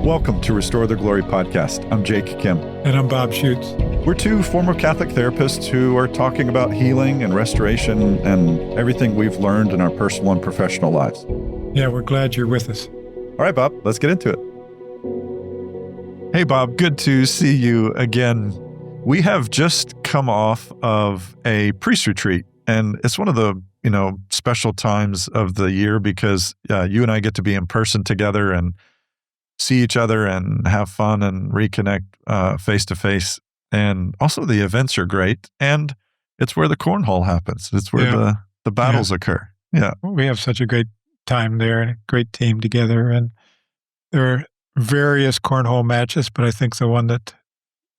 Welcome to Restore the Glory podcast. I'm Jake Kim. And I'm Bob Schutz. We're two former Catholic therapists who are talking about healing and restoration and everything we've learned in our personal and professional lives. Yeah, we're glad you're with us. All right, Bob, let's get into it. Hey, Bob, good to see you again. We have just come off of a priest retreat, and it's one of the special times of the year because you and I get to be in person together and see each other and have fun and reconnect face to face. And also the events are great. And it's where the cornhole happens. It's where the battles occur. Yeah. We have such a great time there and a great team together. And there are various cornhole matches, but I think the one that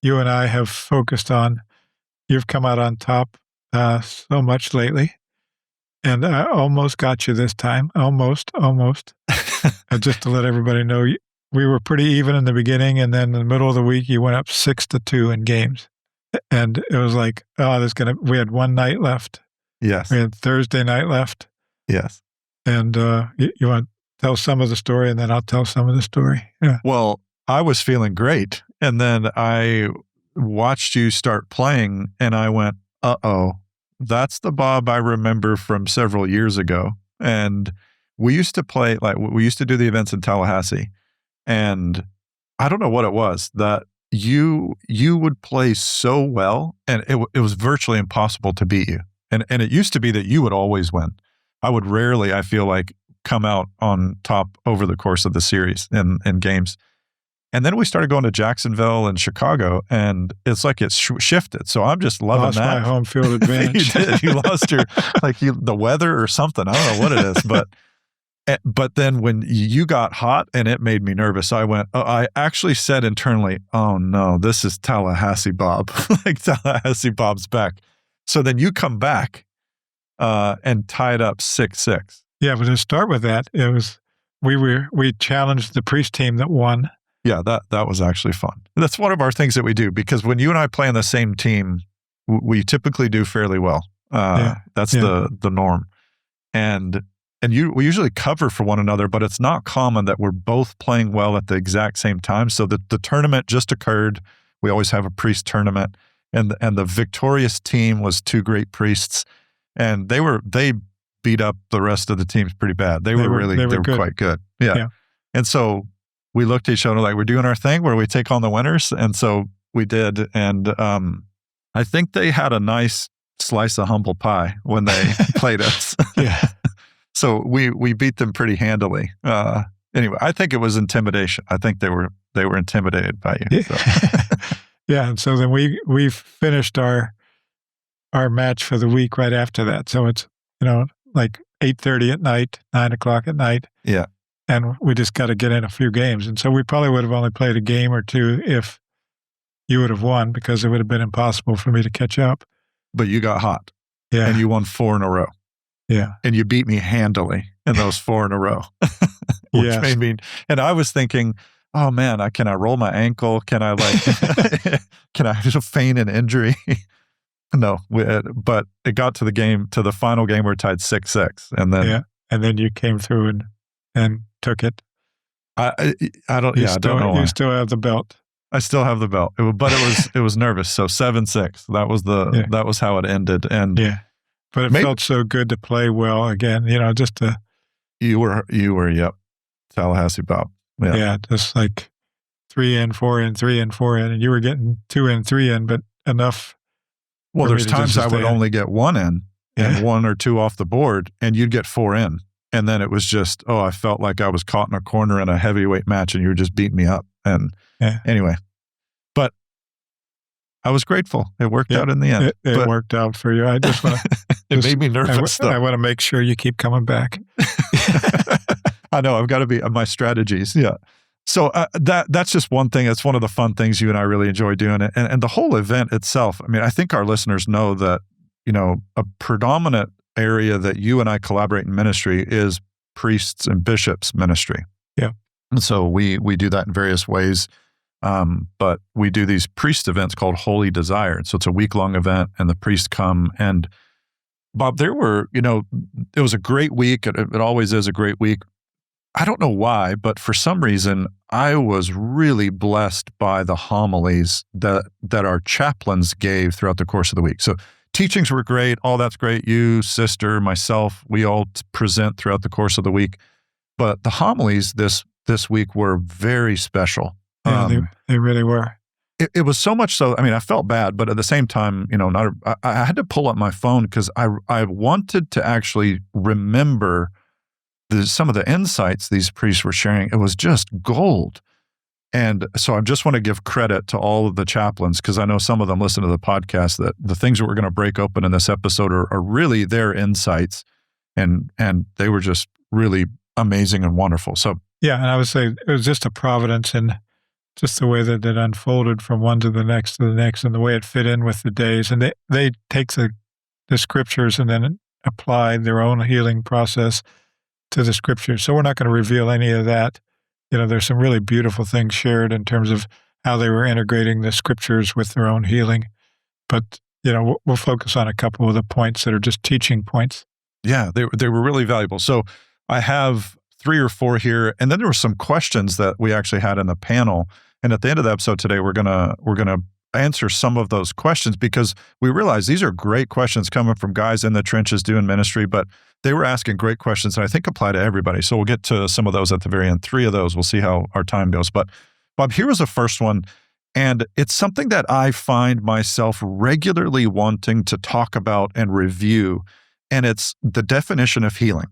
you and I have focused on, you've come out on top so much lately. And I almost got you this time. Almost. Just to let everybody know, we were pretty even in the beginning, and then in the middle of the week, you went up 6-2 in games. And it was like, we had one night left. Yes. We had Thursday night left. Yes. And you want to tell some of the story, and then I'll tell some of the story. Yeah. Well, I was feeling great. And then I watched you start playing, and I went, uh-oh, that's the Bob I remember from several years ago. And we used to play, we used to do the events in Tallahassee. And I don't know what it was that you would play so well, and it was virtually impossible to beat you. And it used to be that you would always win. I would rarely, I feel like, come out on top over the course of the series in games. And then we started going to Jacksonville and Chicago, and it's like it's shifted. So I'm just loving lost that. My home field advantage. You did. You lost your the weather or something. I don't know what it is, but then when you got hot and it made me nervous, I actually said internally, oh no, this is Tallahassee Bob. Like Tallahassee Bob's back. So then you come back and tied up 6-6. Yeah, but to start with that, it was we challenged the priest team that won. Yeah, that was actually fun. That's one of our things that we do, because when you and I play on the same team, we typically do fairly well. That's the norm. And we usually cover for one another, but it's not common that we're both playing well at the exact same time. So the tournament just occurred. We always have a priest tournament, and the victorious team was two great priests, and they beat up the rest of the teams pretty bad. They were quite good. Yeah. And so we looked at each other like, we're doing our thing where we take on the winners, and so we did. And I think they had a nice slice of humble pie when they played us. Yeah. So we beat them pretty handily. Anyway, I think it was intimidation. I think they were intimidated by you. So. Yeah, and so then we finished our match for the week right after that. So it's like 8:30 at night, 9 o'clock at night. Yeah, and we just got to get in a few games. And so we probably would have only played a game or two if you would have won, because it would have been impossible for me to catch up. But you got hot. Yeah, and you won 4 in a row. Yeah. And you beat me handily in those 4 in a row, which made me, and I was thinking, oh man, can I roll my ankle? Can I can I feign an injury? No, but it got to the final game where it tied 6-6. And then, and then you came through and took it. I don't know why. You still have the belt. I still have the belt, but it was nervous. So 7-6, that was how it ended. And but it felt so good to play well again, just to... You were, yep, Tallahassee Bob. Yeah, just like 3 in, 4 in, 3 in, 4 in, and you were getting 2 in, 3 in, but enough. Well, there's times I would only get 1 in and 1 or 2 off the board, and you'd get 4 in. And then it was just, I felt like I was caught in a corner in a heavyweight match, and you were just beating me up. And anyway, but I was grateful. It worked out in the end. It worked out for you. I just want to... It made me nervous, though. I want to make sure you keep coming back. I know. I've got to be my strategies. Yeah. So that's just one thing. It's one of the fun things you and I really enjoy doing. And the whole event itself, I mean, I think our listeners know that, a predominant area that you and I collaborate in ministry is priests and bishops ministry. Yeah. And so we do that in various ways. But we do these priest events called Holy Desire. So it's a week-long event, and the priests come. And Bob, there were, it was a great week. It always is a great week. I don't know why, but for some reason, I was really blessed by the homilies that our chaplains gave throughout the course of the week. So teachings were great. All that's great. You, sister, myself, we all present throughout the course of the week. But the homilies this week were very special. Yeah, they really were. It was so much so, I mean, I felt bad, but at the same time, I had to pull up my phone because I wanted to actually remember some of the insights these priests were sharing. It was just gold. And so I just want to give credit to all of the chaplains, because I know some of them listen to the podcast, that the things that we're going to break open in this episode are really their insights. And they were just really amazing and wonderful. So yeah, and I would say it was just a providence in just the way that it unfolded from one to the next, and the way it fit in with the days. And they take the scriptures and then apply their own healing process to the scriptures. So we're not going to reveal any of that. There's some really beautiful things shared in terms of how they were integrating the scriptures with their own healing. But, we'll focus on a couple of the points that are just teaching points. Yeah, they were really valuable. So I have 3 or 4 here, and then there were some questions that we actually had in the panel. And at the end of the episode today, we're gonna answer some of those questions, because we realize these are great questions coming from guys in the trenches doing ministry, but they were asking great questions that I think apply to everybody. So we'll get to some of those at the very end. 3 of those, we'll see how our time goes. But Bob, here was the first one, and it's something that I find myself regularly wanting to talk about and review, and it's the definition of healing.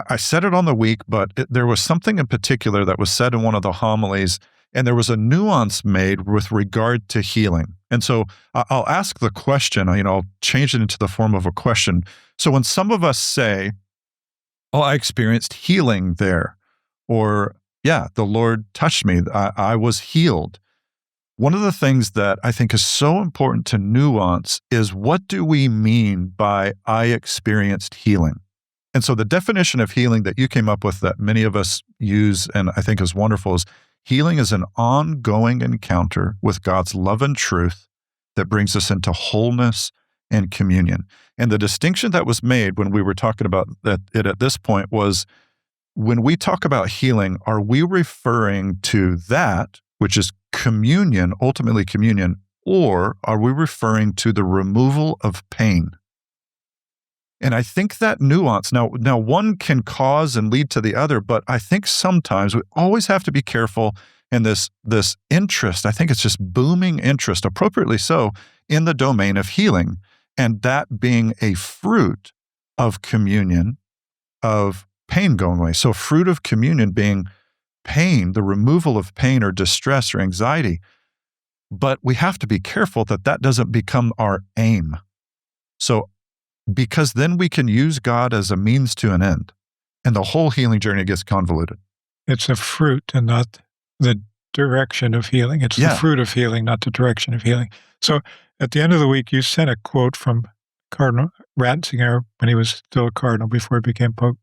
I said it on the week, but there was something in particular that was said in one of the homilies, and there was a nuance made with regard to healing. And so I'll ask the question, I'll change it into the form of a question. So when some of us say, oh, I experienced healing there, or yeah, the Lord touched me, I was healed. One of the things that I think is so important to nuance is, what do we mean by I experienced healing? And so the definition of healing that you came up with, that many of us use and I think is wonderful, is healing is an ongoing encounter with God's love and truth that brings us into wholeness and communion. And the distinction that was made when we were talking about it at this point was, when we talk about healing, are we referring to that, which is communion, ultimately communion, or are we referring to the removal of pain? And I think that nuance, now one can cause and lead to the other, but I think sometimes we always have to be careful in this interest. I think it's just booming interest, appropriately so, in the domain of healing, and that being a fruit of communion, of pain going away. So fruit of communion being pain, the removal of pain or distress or anxiety. But we have to be careful that doesn't become our aim. So, because then we can use God as a means to an end, and the whole healing journey gets convoluted. It's a fruit and not the direction of healing. It's the fruit of healing, not the direction of healing. So at the end of the week, you sent a quote from Cardinal Ratzinger when he was still a cardinal before he became Pope.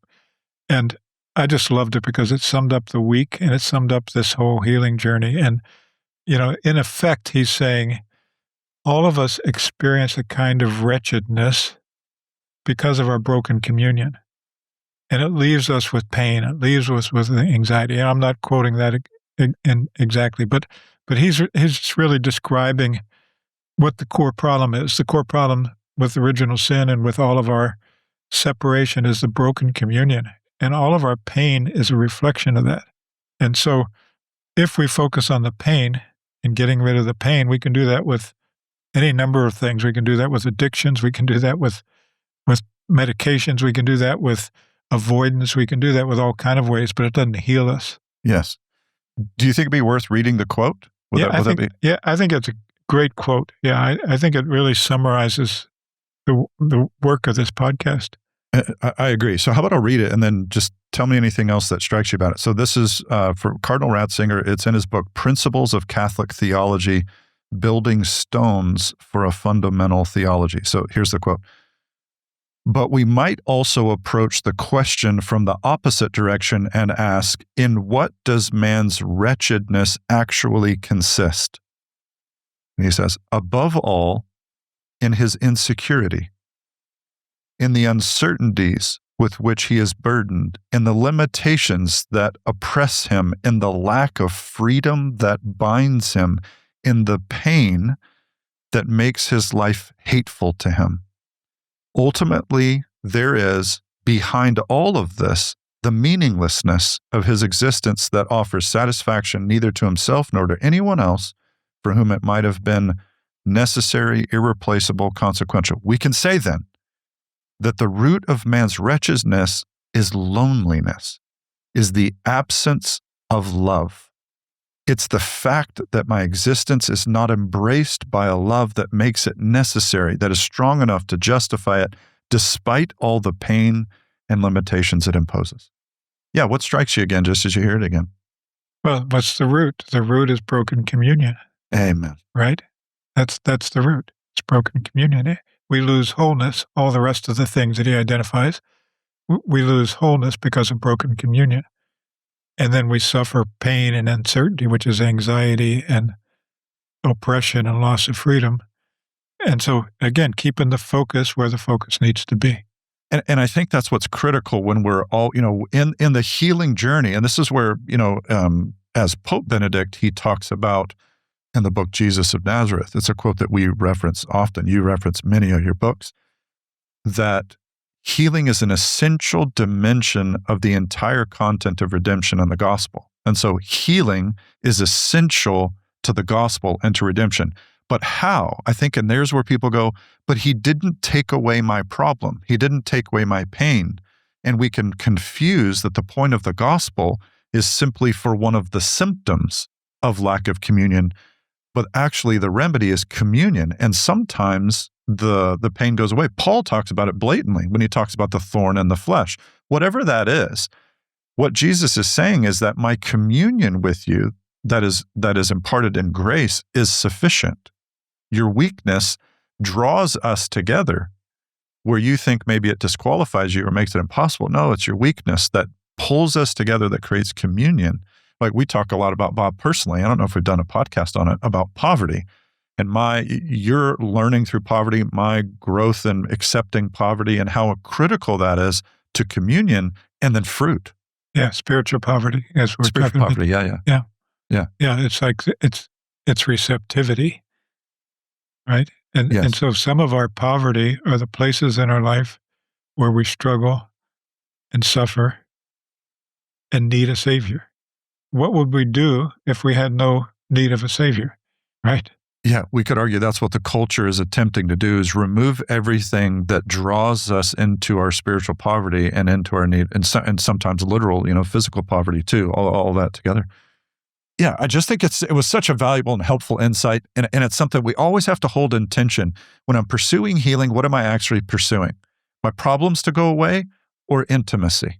And I just loved it because it summed up the week and it summed up this whole healing journey. And, in effect, he's saying all of us experience a kind of wretchedness because of our broken communion. And it leaves us with pain. It leaves us with anxiety. And I'm not quoting that exactly, but he's really describing what the core problem is. The core problem with original sin and with all of our separation is the broken communion. And all of our pain is a reflection of that. And so if we focus on the pain and getting rid of the pain, we can do that with any number of things. We can do that with addictions. We can do that with medications. We can do that with avoidance. We can do that with all kinds of ways, but it doesn't heal us. Yes. Do you think it'd be worth reading the quote? I think it's a great quote. Yeah, I think it really summarizes the work of this podcast. I agree. So how about I'll read it and then just tell me anything else that strikes you about it. So this is for Cardinal Ratzinger. It's in his book, Principles of Catholic Theology, Building Stones for a Fundamental Theology. So here's the quote. But we might also approach the question from the opposite direction and ask, in what does man's wretchedness actually consist? And he says, above all, in his insecurity, in the uncertainties with which he is burdened, in the limitations that oppress him, in the lack of freedom that binds him, in the pain that makes his life hateful to him. Ultimately, there is, behind all of this, the meaninglessness of his existence that offers satisfaction neither to himself nor to anyone else for whom it might have been necessary, irreplaceable, consequential. We can say then that the root of man's wretchedness is loneliness, is the absence of love. It's the fact that my existence is not embraced by a love that makes it necessary, that is strong enough to justify it, despite all the pain and limitations it imposes. Yeah, what strikes you again, just as you hear it again? Well, what's the root? The root is broken communion. Amen. Right? That's the root. It's broken communion. We lose wholeness, all the rest of the things that he identifies. We lose wholeness because of broken communion. And then we suffer pain and uncertainty, which is anxiety and oppression and loss of freedom. And so, again, keeping the focus where the focus needs to be. And I think that's what's critical when we're all, in the healing journey. And this is where, as Pope Benedict, he talks about in the book, Jesus of Nazareth. It's a quote that we reference often. You reference many of your books, that healing is an essential dimension of the entire content of redemption and the gospel. And so healing is essential to the gospel and to redemption. But how? I think, and there's where people go, but he didn't take away my problem. He didn't take away my pain. And we can confuse that the point of the gospel is simply for one of the symptoms of lack of communion, but actually the remedy is communion. And sometimes the pain goes away. Paul talks about it blatantly when he talks about the thorn in the flesh. Whatever that is, what Jesus is saying is that my communion with you that is imparted in grace is sufficient. Your weakness draws us together where you think maybe it disqualifies you or makes it impossible. No, it's your weakness that pulls us together, that creates communion. Like we talk a lot about, Bob, personally. I don't know if we've done a podcast on it, about poverty and your learning through poverty, my growth in accepting poverty and how critical that is to communion and then fruit. Yeah, spiritual poverty, as we're spiritual talking poverty, about. Yeah. Yeah, it's like it's receptivity, right? And Yes. and so some of our poverty are the places in our life where we struggle and suffer and need a savior. What would we do if we had no need of a savior, right? Yeah, we could argue that's what the culture is attempting to do, is remove everything that draws us into our spiritual poverty and into our need, and sometimes literal, physical poverty too, all that together. Yeah, I just think it was such a valuable and helpful insight, and it's something we always have to hold in tension. When I'm pursuing healing, what am I actually pursuing? My problems to go away or intimacy?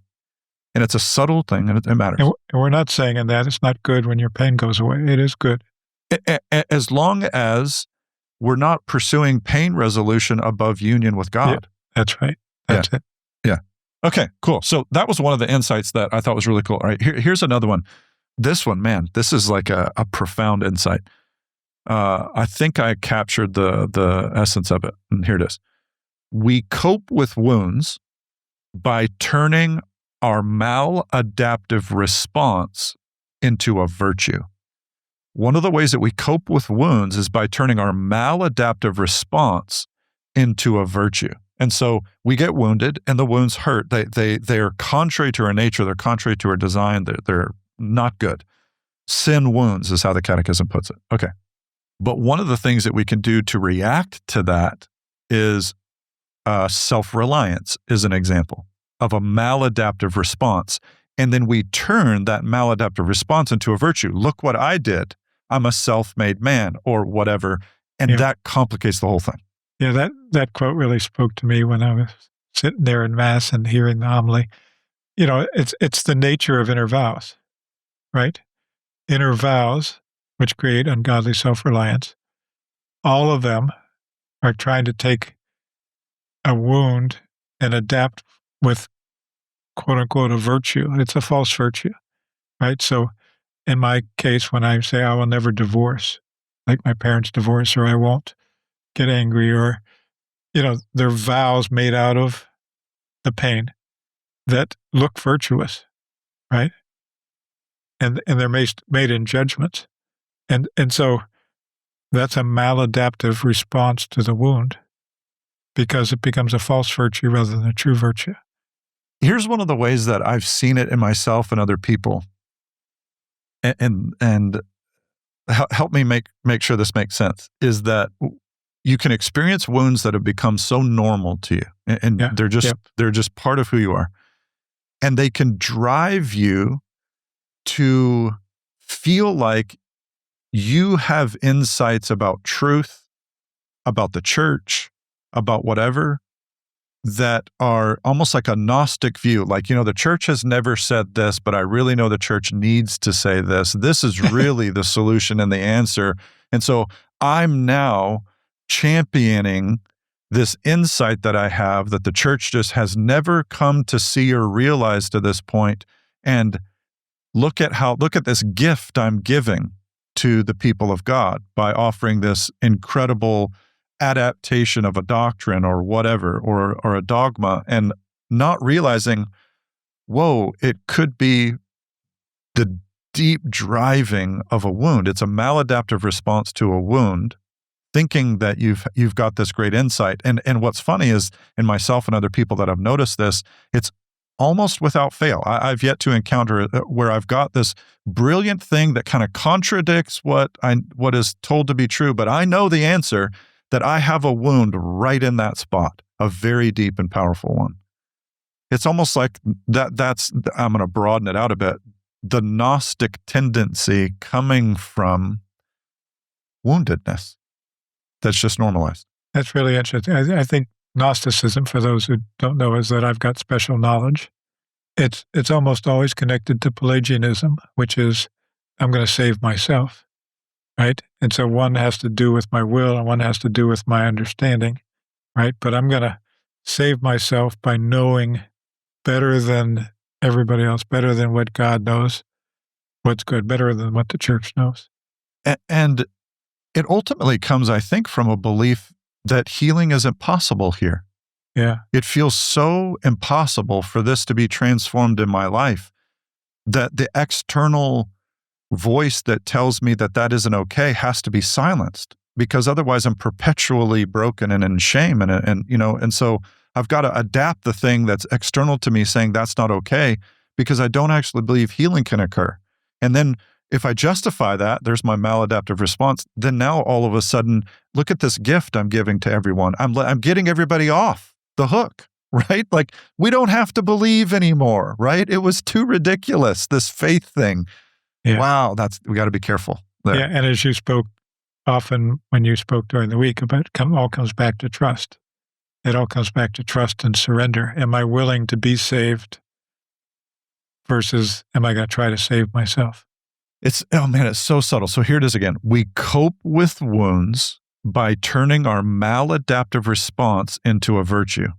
And it's a subtle thing, and it matters. And we're not saying in that it's not good when your pain goes away. It is good. As long as we're not pursuing pain resolution above union with God. Yeah, that's right. That's it. Yeah. Okay, cool. So that was one of the insights that I thought was really cool. All right, here's another one. This one, man, this is like a profound insight. I think I captured the essence of it, and here it is. We cope with wounds by turning our maladaptive response into a virtue. One of the ways that we cope with wounds is by turning our maladaptive response into a virtue. And so we get wounded and the wounds hurt. They are contrary to our nature. They're contrary to our design. They're not good. Sin wounds is how the Catechism puts it. Okay. But one of the things that we can do to react to that is self-reliance is an example of a maladaptive response. And then we turn that maladaptive response into a virtue. Look what I did. I'm a self-made man or whatever. And that complicates the whole thing. Yeah, that quote really spoke to me when I was sitting there in Mass and hearing the homily. It's the nature of inner vows, right? Inner vows, which create ungodly self-reliance, all of them are trying to take a wound and adapt with quote unquote a virtue. It's a false virtue, right? So in my case, when I say I will never divorce, like my parents divorce, or I won't get angry, or, they're vows made out of the pain. that look virtuous, right? And they're made in judgments. And so that's a maladaptive response to the wound because it becomes a false virtue rather than a true virtue. Here's one of the ways that I've seen it in myself and other people. And help me make sure this makes sense, is that you can experience wounds that have become so normal to you, and they're just part of who you are. And they can drive you to feel like you have insights about truth, about the church, about whatever, that are almost like a Gnostic view. Like, the church has never said this, but I really know the church needs to say this. This is really the solution and the answer. And so I'm now championing this insight that I have that the church just has never come to see or realize to this point. And look at this gift I'm giving to the people of God by offering this incredible adaptation of a doctrine or whatever, or a dogma, and not realizing, whoa, it could be the deep driving of a wound. It's a maladaptive response to a wound, thinking that you've got this great insight. And what's funny is, in myself and other people that have noticed this, it's almost without fail. I've yet to encounter where I've got this brilliant thing that kind of contradicts what is told to be true, but I know the answer, that I have a wound right in that spot, a very deep and powerful one. It's almost like that's, I'm going to broaden it out a bit, the Gnostic tendency coming from woundedness that's just normalized. That's really interesting. I think Gnosticism, for those who don't know, is that I've got special knowledge. It's almost always connected to Pelagianism, which is, I'm going to save myself. Right? And so one has to do with my will and one has to do with my understanding, right? But I'm going to save myself by knowing better than everybody else, better than what God knows, what's good, better than what the church knows. And it ultimately comes, I think, from a belief that healing isn't possible here. Yeah. It feels so impossible for this to be transformed in my life that the external voice that tells me that isn't okay has to be silenced, because otherwise I'm perpetually broken and in shame. And so I've got to adapt the thing that's external to me saying that's not okay, because I don't actually believe healing can occur. And then if I justify that, there's my maladaptive response. Then now all of a sudden, look at this gift I'm giving to everyone. I'm getting everybody off the hook, right? Like, we don't have to believe anymore, right? It was too ridiculous, this faith thing. Yeah. Wow, we got to be careful there. Yeah, and as you spoke often when you spoke during the week, about all comes back to trust. It all comes back to trust and surrender. Am I willing to be saved versus am I going to try to save myself? It's so subtle. So here it is again. We cope with wounds by turning our maladaptive response into a virtue.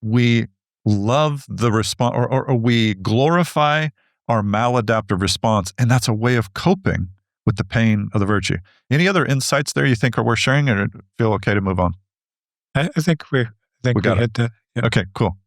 We love the response, or we glorify our maladaptive response, and that's a way of coping with the pain of the virtue. Any other insights there you think are worth sharing, or feel okay to move on? I think we hit that. Yep. Okay, cool.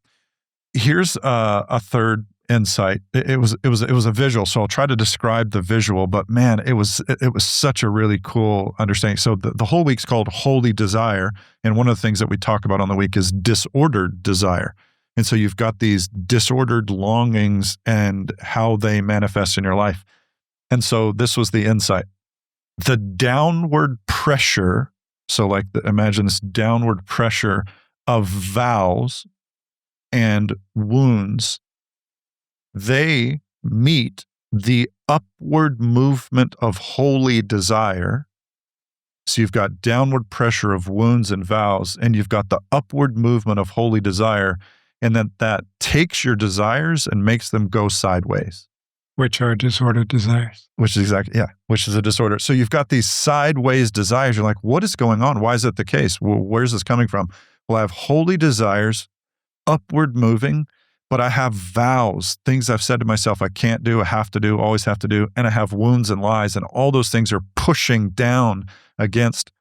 Here's a third insight. It was a visual, so I'll try to describe the visual. But man, it was such a really cool understanding. So the whole week's called Holy Desire, and one of the things that we talk about on the week is disordered desire. And so you've got these disordered longings and how they manifest in your life. And so this was the insight. The downward pressure, so like imagine this downward pressure of vows and wounds, they meet the upward movement of holy desire. So you've got downward pressure of wounds and vows, and you've got the upward movement of holy desire. And then that takes your desires and makes them go sideways. Which are disordered desires. Which is a disorder. So you've got these sideways desires. You're like, what is going on? Why is that the case? Well, where's this coming from? Well, I have holy desires, upward moving, but I have vows, things I've said to myself I can't do, I have to do, always have to do, and I have wounds and lies, and all those things are pushing down against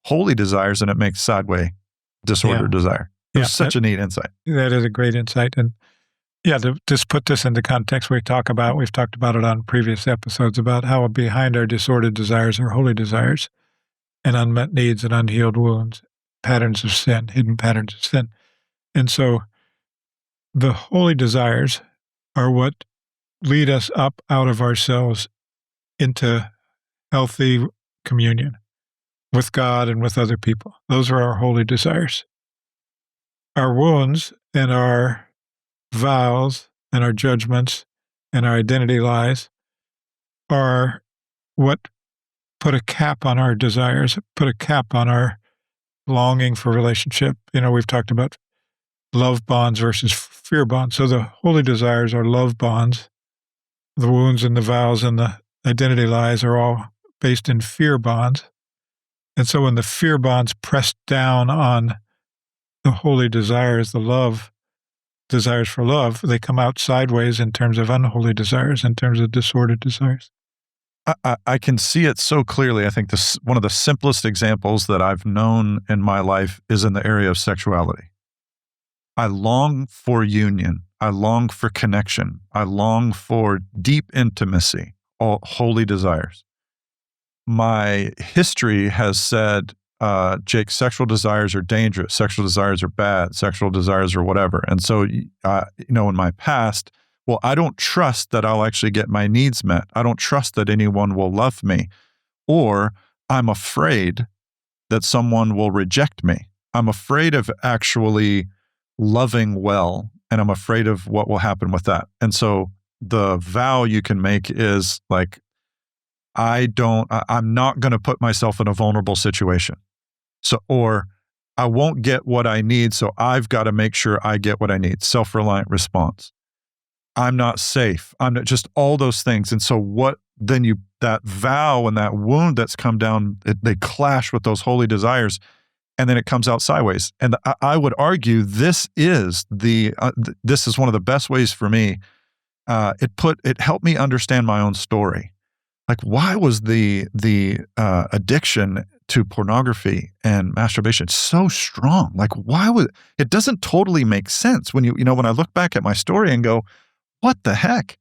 holy desires, and it makes sideways disordered desire. It was such a neat insight. That is a great insight. And Yeah, to just put this into context, we've talked about it on previous episodes about how behind our disordered desires are holy desires and unmet needs and unhealed wounds, patterns of sin, hidden patterns of sin. And so the holy desires are what lead us up out of ourselves into healthy communion with God and with other people. Those are our holy desires. Our wounds and our vows and our judgments and our identity lies are what put a cap on our desires, put a cap on our longing for relationship. We've talked about love bonds versus fear bonds. So the holy desires are love bonds. The wounds and the vows and the identity lies are all based in fear bonds. And so when the fear bonds press down on the holy desires, the love desires for love, they come out sideways in terms of unholy desires, in terms of disordered desires. I can see it so clearly. I think one of the simplest examples that I've known in my life is in the area of sexuality. I long for union. I long for connection. I long for deep intimacy, all holy desires. My history has said, Jake, sexual desires are dangerous. Sexual desires are bad. Sexual desires are whatever. And so, in my past, well, I don't trust that I'll actually get my needs met. I don't trust that anyone will love me. Or I'm afraid that someone will reject me. I'm afraid of actually loving well, and I'm afraid of what will happen with that. And so the vow you can make is like, I'm not going to put myself in a vulnerable situation. Or I won't get what I need, so I've got to make sure I get what I need. Self-reliant response. I'm not safe. I'm not, just all those things. And so that vow and that wound that's come down, they clash with those holy desires, and then it comes out sideways. And I would argue this is one of the best ways for me. It helped me understand my own story. Like, why was the addiction to pornography and masturbation so strong? Like, it doesn't totally make sense when when I look back at my story and go, what the heck?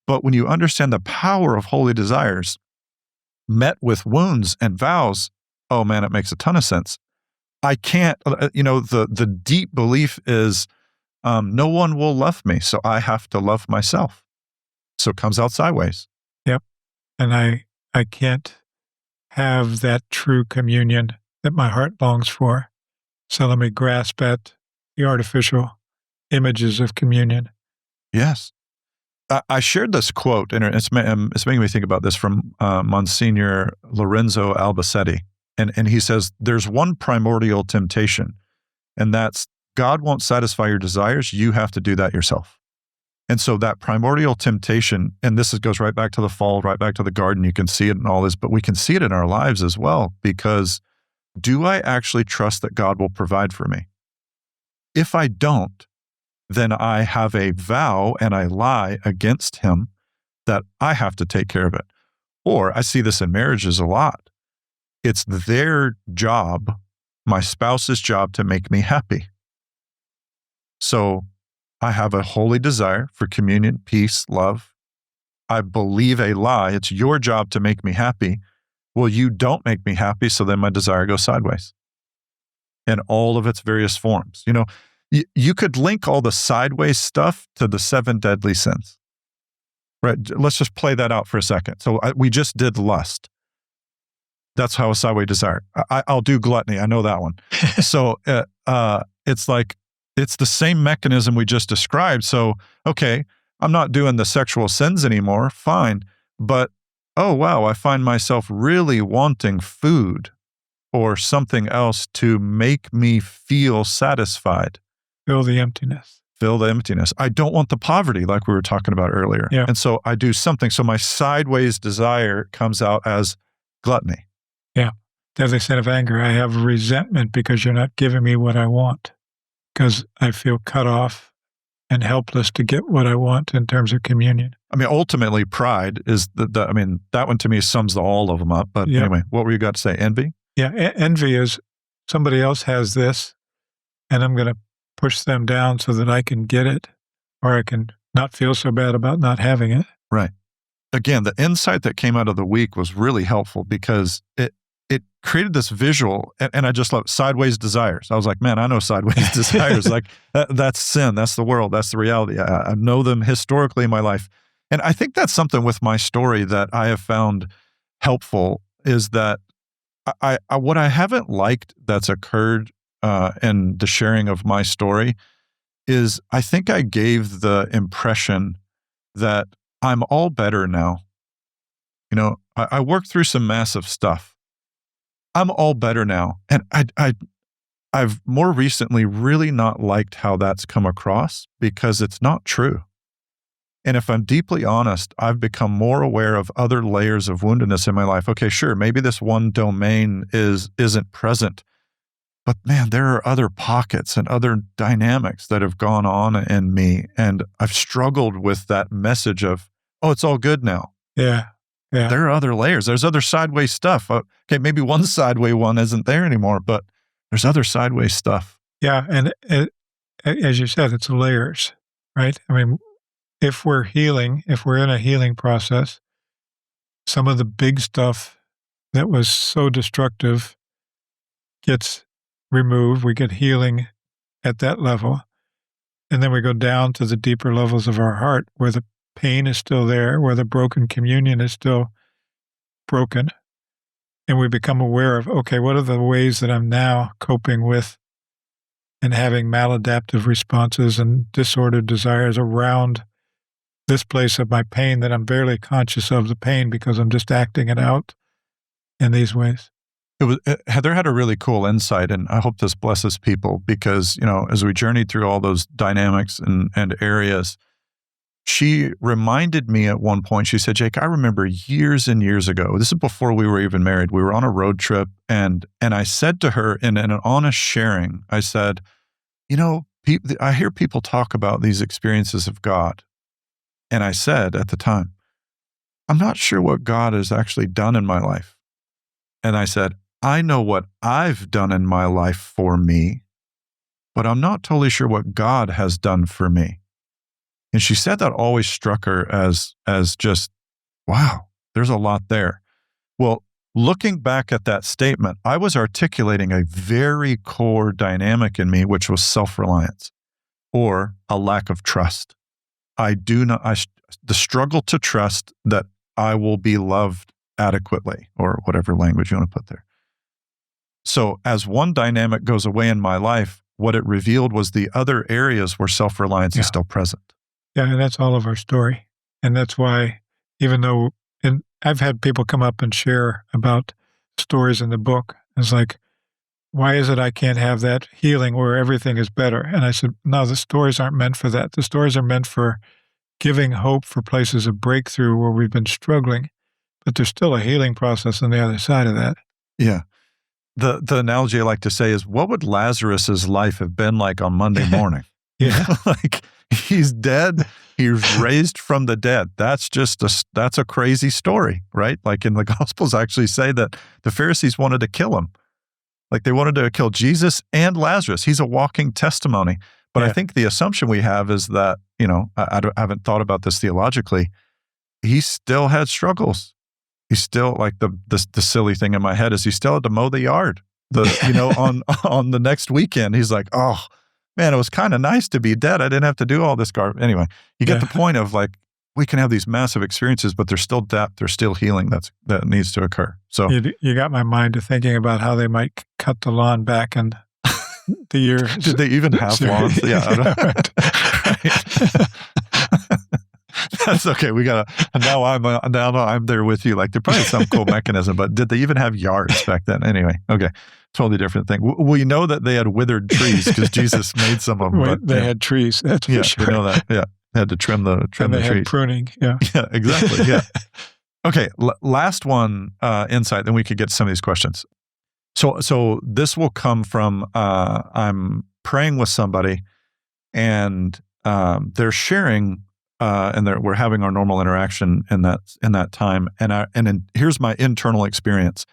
But when you understand the power of holy desires met with wounds and vows, oh man, it makes a ton of sense. I can't, the deep belief is no one will love me, so I have to love myself. So it comes out sideways. Yep. And I can't have that true communion that my heart longs for. So let me grasp at the artificial images of communion. Yes. I shared this quote, and it's making me think about this, from Monsignor Lorenzo Albacete. And he says, there's one primordial temptation, and that's God won't satisfy your desires. You have to do that yourself. And so that primordial temptation, and goes right back to the fall, right back to the garden. You can see it in all this, but we can see it in our lives as well, because do I actually trust that God will provide for me? If I don't, then I have a vow and I lie against him that I have to take care of it. Or I see this in marriages a lot. It's their job, my spouse's job, to make me happy. So I have a holy desire for communion, peace, love. I believe a lie. It's your job to make me happy. Well, you don't make me happy, so then my desire goes sideways in all of its various forms. You could link all the sideways stuff to the 7 deadly sins, right? Let's just play that out for a second. So we just did lust. That's how a sideways desire. I'll do gluttony. I know that one. So it's like, it's the same mechanism we just described. So, okay, I'm not doing the sexual sins anymore. Fine. But, oh, wow, I find myself really wanting food or something else to make me feel satisfied. Fill the emptiness. I don't want the poverty like we were talking about earlier. Yeah. And so I do something. So my sideways desire comes out as gluttony. Yeah. As I said, of anger, I have resentment because you're not giving me what I want, because I feel cut off and helpless to get what I want in terms of communion. I mean, ultimately, pride is that one to me sums all of them up. But Anyway, what were you got to say? Envy? Yeah. Envy is somebody else has this, and I'm going to push them down so that I can get it. or I can not feel so bad about not having it. Right. Again, the insight that came out of the week was really helpful because it created this visual, and I just love sideways desires. I was like, man, I know sideways desires. Like that's sin. That's the world. That's the reality. I know them historically in my life. And I think that's something with my story that I have found helpful is that I what I haven't liked that's occurred in the sharing of my story is I think I gave the impression that I'm all better now. You know, I worked through some massive stuff. I'm all better now. And I've more recently really not liked how that's come across because it's not true. And if I'm deeply honest, I've become more aware of other layers of woundedness in my life. Okay, sure, maybe this one domain isn't present, but man, there are other pockets and other dynamics that have gone on in me. And I've struggled with that message of, oh, it's all good now. Yeah. Yeah. There are other layers. There's other sideways stuff. Okay, maybe one sideways one isn't there anymore, but there's other sideways stuff. Yeah. And as you said, it's layers, right? I mean, if we're healing, if we're in a healing process, some of the big stuff that was so destructive gets removed. We get healing at that level. And then we go down to the deeper levels of our heart where the pain is still there, where the broken communion is still broken. And we become aware of, okay, what are the ways that I'm now coping with and having maladaptive responses and disordered desires around this place of my pain that I'm barely conscious of the pain because I'm just acting it out in these ways. Heather had a really cool insight, and I hope this blesses people because, you know, as we journeyed through all those dynamics and areas, she reminded me at one point, she said, Jake, I remember years and years ago, this is before we were even married, we were on a road trip, and I said to her in an honest sharing, I said, you know, I hear people talk about these experiences of God. And I said at the time, I'm not sure what God has actually done in my life. And I said, I know what I've done in my life for me, but I'm not totally sure what God has done for me. And she said that always struck her as just, wow, there's a lot there. Well, looking back at that statement, I was articulating a very core dynamic in me, which was self-reliance or a lack of trust. The struggle to trust that I will be loved adequately, or whatever language you want to put there. So as one dynamic goes away in my life, what it revealed was the other areas where self-reliance is still present. Yeah, and that's all of our story. And that's why, even though, and I've had people come up and share about stories in the book. It's like, why is it I can't have that healing where everything is better? And I said, no, the stories aren't meant for that. The stories are meant for giving hope for places of breakthrough where we've been struggling, but there's still a healing process on the other side of that. Yeah. The analogy I like to say is, what would Lazarus's life have been like on Monday morning? Yeah. Like, he's dead. He's raised from the dead. That's a crazy story, right? Like in the Gospels actually say that the Pharisees wanted to kill him. Like they wanted to kill Jesus and Lazarus. He's a walking testimony. But I think the assumption we have is that, you know, I haven't thought about this theologically. He still had struggles. He still, like the silly thing in my head is he still had to mow the yard. On the next weekend, he's like, oh man, it was kind of nice to be dead. I didn't have to do all this garbage. Anyway, you get the point of like, we can have these massive experiences, but there's still depth, there's still healing that needs to occur. So you got my mind to thinking about how they might cut the lawn back in the years. Did they even have lawns? Yeah. I don't, right. That's okay. Now I'm there with you. Like, there probably some cool mechanism, but did they even have yards back then? Anyway, okay. Totally different thing. We know that they had withered trees because Jesus made some of them. They had trees. That's for sure. We know that. Yeah. They had to trim the trees. Had pruning. Yeah. Yeah, exactly. Yeah. Okay. Last one, insight, then we could get to some of these questions. So this will come from, I'm praying with somebody and they're sharing, and we're having our normal interaction in that time. And here's my internal experience.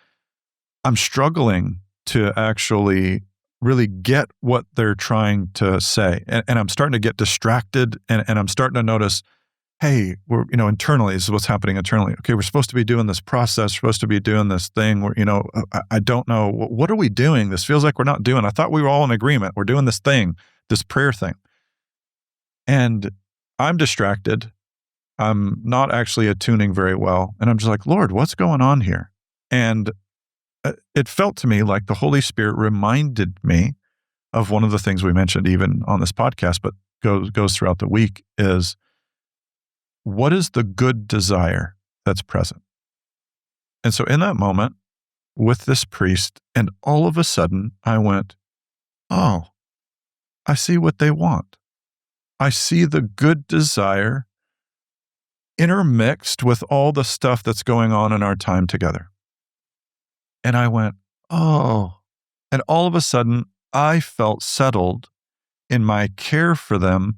I'm struggling to actually really get what they're trying to say. And I'm starting to get distracted, and I'm starting to notice, hey, we're, internally, this is what's happening internally. Okay, we're supposed to be doing this process, supposed to be doing this thing where, I don't know, what are we doing? This feels like we're not doing. I thought we were all in agreement. We're doing this thing, this prayer thing. And I'm distracted. I'm not actually attuning very well. And I'm just like, Lord, what's going on here? And it felt to me like the Holy Spirit reminded me of one of the things we mentioned even on this podcast, but goes throughout the week, is what is the good desire that's present? And so in that moment with this priest, and all of a sudden I went, oh, I see what they want. I see the good desire intermixed with all the stuff that's going on in our time together. And I went, oh. And all of a sudden, I felt settled in my care for them,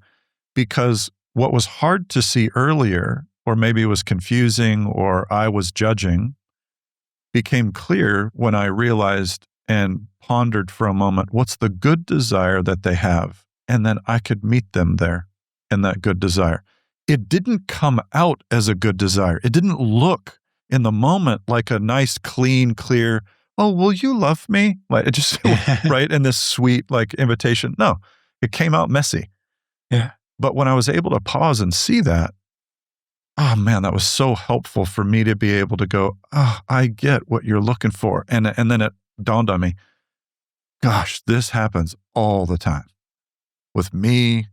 because what was hard to see earlier, or maybe it was confusing or I was judging, became clear when I realized and pondered for a moment, what's the good desire that they have? And then I could meet them there in that good desire. It didn't come out as a good desire. It didn't look in the moment like a nice, clean, clear, oh, will you love me? Like it just, right? In this sweet, like, invitation. No, it came out messy. Yeah. But when I was able to pause and see that, oh man, that was so helpful for me to be able to go, oh, I get what you're looking for. And then it dawned on me, gosh, this happens all the time with me,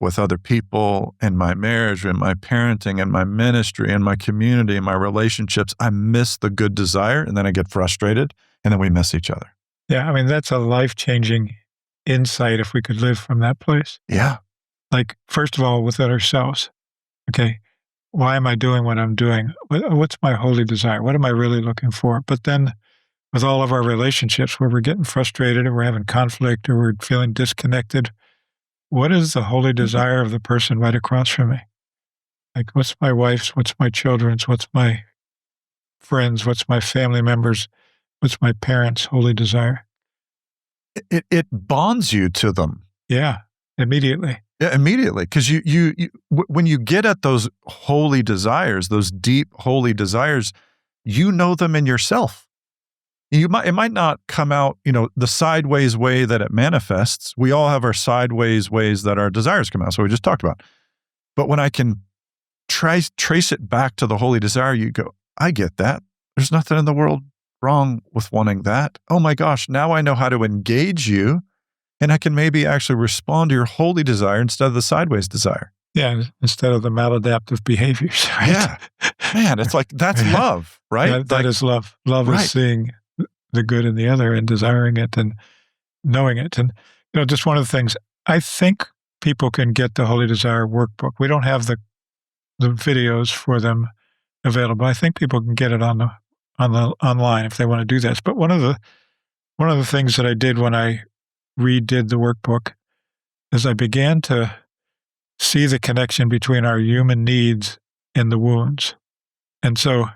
with other people, in my marriage, in my parenting, in my ministry, in my community, in my relationships. I miss the good desire, and then I get frustrated, and then we miss each other. Yeah, I mean, that's a life-changing insight if we could live from that place. Yeah. Like, first of all, within ourselves. Okay, why am I doing what I'm doing? What's my holy desire? What am I really looking for? But then with all of our relationships where we're getting frustrated or we're having conflict or we're feeling disconnected, what is the holy desire of the person right across from me? Like, what's my wife's, what's my children's, what's my friends, what's my family members, what's my parents' holy desire? It bonds you to them. Yeah, immediately. Yeah, immediately. Because when you get at those holy desires, those deep holy desires, you know them in yourself. It might not come out, the sideways way that it manifests. We all have our sideways ways that our desires come out. So we just talked about. But when I can trace it back to the holy desire, you go, I get that. There's nothing in the world wrong with wanting that. Oh my gosh, now I know how to engage you, and I can maybe actually respond to your holy desire instead of the sideways desire. Yeah, instead of the maladaptive behaviors. Right? Yeah. Man, it's like, that's love, right? Yeah, that is love. Love right. is seeing the good in the other and desiring it and knowing it. And, just one of the things, I think people can get the Holy Desire workbook. We don't have the videos for them available. I think people can get it on the online if they want to do this. But one of the things that I did when I redid the workbook is I began to see the connection between our human needs and the wounds. And so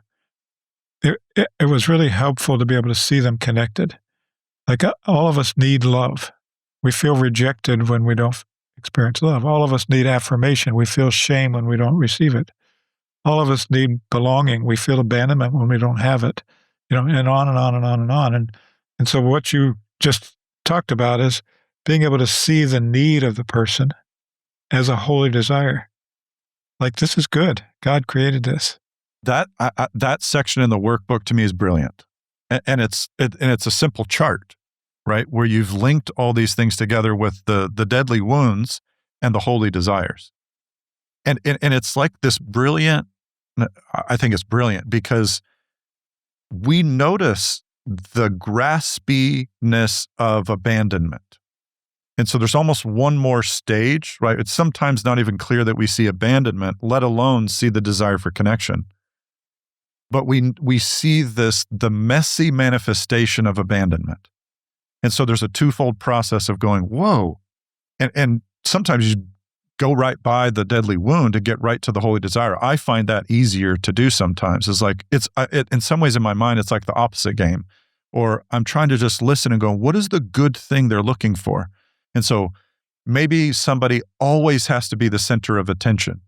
it was really helpful to be able to see them connected. Like, all of us need love. We feel rejected when we don't experience love. All of us need affirmation. We feel shame when we don't receive it. All of us need belonging. We feel abandonment when we don't have it, and on and on and on and on. And so what you just talked about is being able to see the need of the person as a holy desire. Like, this is good. God created this. That section in the workbook to me is brilliant, and it's a simple chart, right, where you've linked all these things together with the deadly wounds and the holy desires, and it's like this brilliant. I think it's brilliant because we notice the graspiness of abandonment. And so there's almost one more stage, right? It's sometimes not even clear that we see abandonment, let alone see the desire for connection. But we see the messy manifestation of abandonment. And so there's a twofold process of going, whoa. And sometimes you go right by the deadly wound to get right to the holy desire. I find that easier to do sometimes. It's like, in some ways in my mind, it's like the opposite game, Or I'm trying to just listen and go, what is the good thing they're looking for? And so maybe somebody always has to be the center of attention,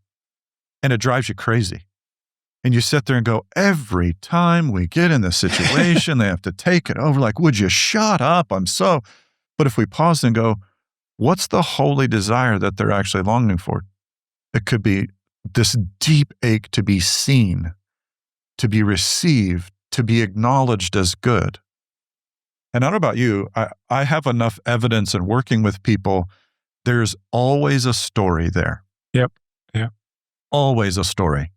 and it drives you crazy. And you sit there and go, every time we get in this situation, they have to take it over. Like, would you shut up? But if we pause and go, what's the holy desire that they're actually longing for? It could be this deep ache to be seen, to be received, to be acknowledged as good. And I don't know about you, I have enough evidence in working with people. There's always a story there. Yep. Yeah. Always a story.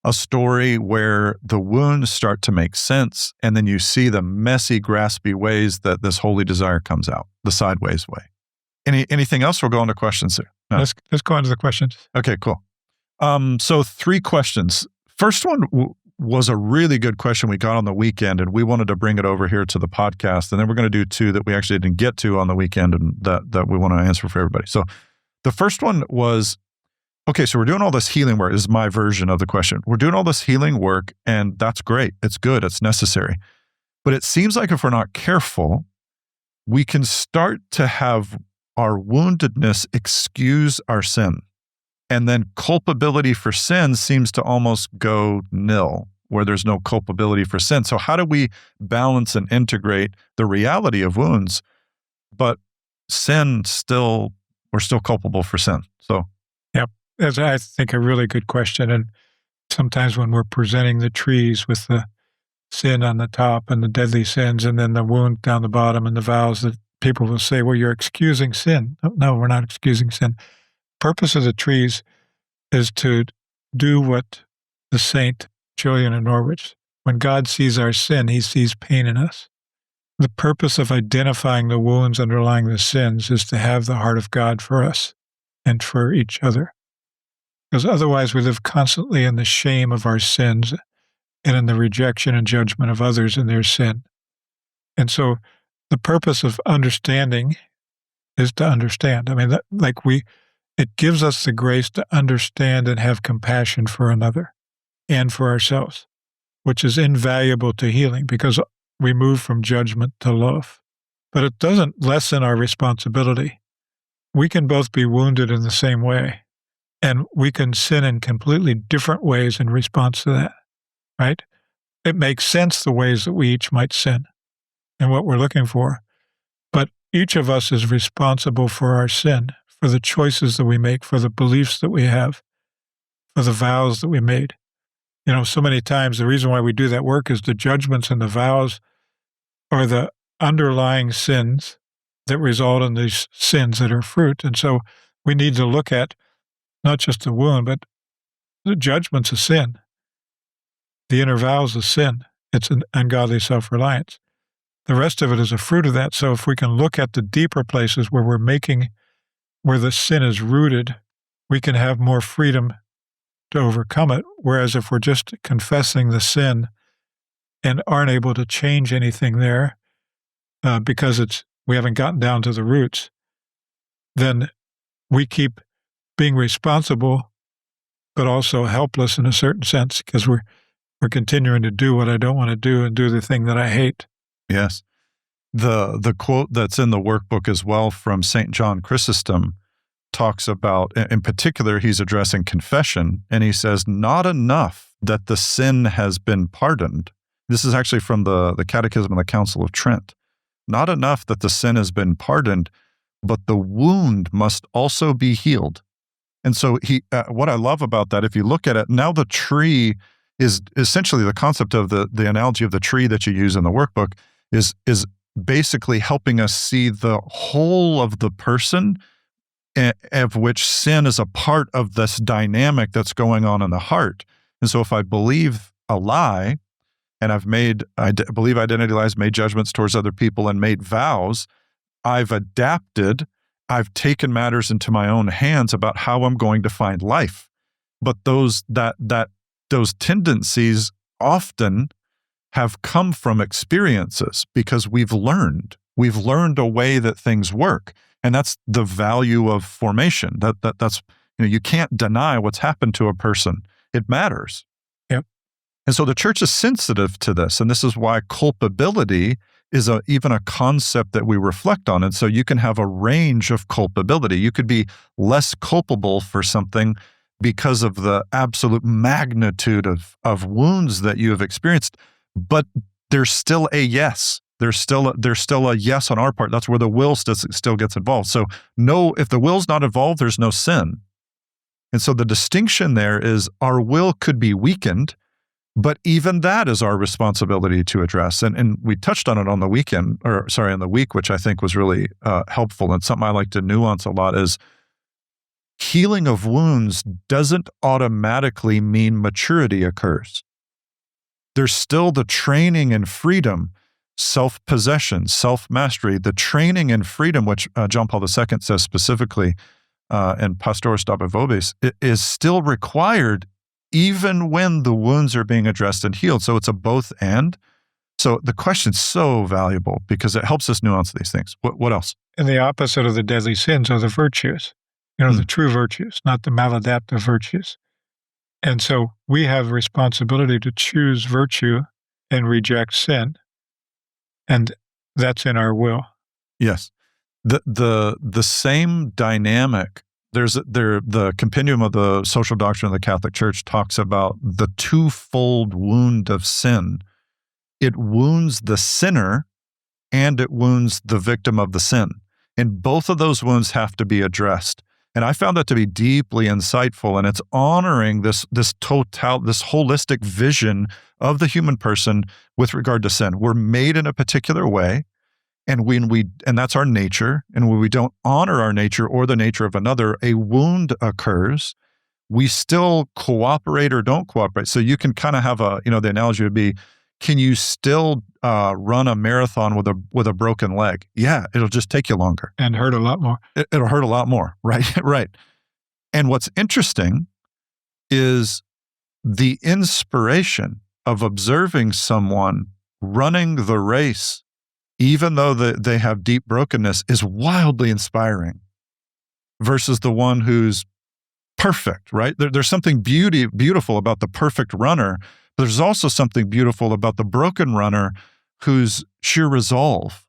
A story where the wounds start to make sense, and then you see the messy, graspy ways that this holy desire comes out, the sideways way. Anything else? We'll go on to questions here. No. Let's go on to the questions. Okay, cool. So 3 questions. First one was a really good question we got on the weekend, and we wanted to bring it over here to the podcast. And then we're going to do 2 that we actually didn't get to on the weekend, and that we want to answer for everybody. So the first one was, okay, so we're doing all this healing work. This is my version of the question. We're doing all this healing work, and that's great. It's good. It's necessary. But it seems like if we're not careful, we can start to have our woundedness excuse our sin. And then culpability for sin seems to almost go nil, where there's no culpability for sin. So how do we balance and integrate the reality of wounds, but we're still culpable for sin? So, yep. That's, I think, a really good question. And sometimes when we're presenting the trees with the sin on the top and the deadly sins, and then the wound down the bottom and the vows, that people will say, well, you're excusing sin. No, we're not excusing sin. Purpose of the trees is to do what the saint Julian of Norwich, when God sees our sin, he sees pain in us. The purpose of identifying the wounds underlying the sins is to have the heart of God for us and for each other. Because otherwise we live constantly in the shame of our sins and in the rejection and judgment of others in their sin. And so the purpose of understanding is to understand. I mean, it gives us the grace to understand and have compassion for another and for ourselves, which is invaluable to healing because we move from judgment to love. But it doesn't lessen our responsibility. We can both be wounded in the same way, and we can sin in completely different ways in response to that, right? It makes sense the ways that we each might sin and what we're looking for. But each of us is responsible for our sin, for the choices that we make, for the beliefs that we have, for the vows that we made. You know, so many times the reason why we do that work is the judgments and the vows are the underlying sins that result in these sins that are fruit. And so we need to look at not just the wound, but the judgment's a sin. The inner vows is sin. It's an ungodly self-reliance. The rest of it is a fruit of that. So if we can look at the deeper places where where the sin is rooted, we can have more freedom to overcome it. Whereas if we're just confessing the sin and aren't able to change anything there because we haven't gotten down to the roots, then we keep being responsible, but also helpless in a certain sense because we're continuing to do what I don't want to do and do the thing that I hate. Yes. The quote that's in the workbook as well from St. John Chrysostom talks about, in particular, he's addressing confession, and he says, not enough that the sin has been pardoned. This is actually from the Catechism of the Council of Trent. Not enough that the sin has been pardoned, but the wound must also be healed. And so what I love about that, if you look at it, now the tree is essentially the concept of the analogy of the tree that you use in the workbook is basically helping us see the whole of the person, of which sin is a part of this dynamic that's going on in the heart. And so if I believe a lie, and I believe identity lies, made judgments towards other people, and made vows, I've adapted, I've taken matters into my own hands about how I'm going to find life. But those tendencies often have come from experiences because we've learned a way that things work. And that's the value of formation. That's, you can't deny what's happened to a person. It matters. Yep. And so the church is sensitive to this. And this is why culpability is even a concept that we reflect on. And so you can have a range of culpability. You could be less culpable for something because of the absolute magnitude of wounds that you have experienced, but there's still a yes. There's still a yes on our part. That's where the will still gets involved. So no, if the will's not involved, there's no sin. And so the distinction there is our will could be weakened, but even that is our responsibility to address. And we touched on it on the on the week, which I think was really helpful. And something I like to nuance a lot is healing of wounds doesn't automatically mean maturity occurs. There's still the training and freedom, self-possession, self-mastery, the training and freedom, which John Paul II says specifically in Pastoris Dabei Vobis, is still required even when the wounds are being addressed and healed. So it's a both and. So the question's so valuable because it helps us nuance these things. What else? And the opposite of the deadly sins are the virtues, the true virtues, not the maladaptive virtues. And so we have responsibility to choose virtue and reject sin. And that's in our will. Yes. The same dynamic, the compendium of the social doctrine of the Catholic Church talks about the twofold wound of sin. It wounds the sinner and it wounds the victim of the sin. And both of those wounds have to be addressed. And I found that to be deeply insightful, and it's honoring this holistic vision of the human person with regard to sin. We're made in a particular way, and that's our nature. And when we don't honor our nature or the nature of another, a wound occurs. We still cooperate or don't cooperate. So you can kind of have the analogy would be, can you still run a marathon with a broken leg? Yeah, it'll just take you longer. And hurt a lot more. It'll hurt a lot more, right? Right. And what's interesting is the inspiration of observing someone running the race, even though they have deep brokenness, is wildly inspiring versus the one who's perfect, right? There's something beautiful about the perfect runner. There's also something beautiful about the broken runner whose sheer resolve.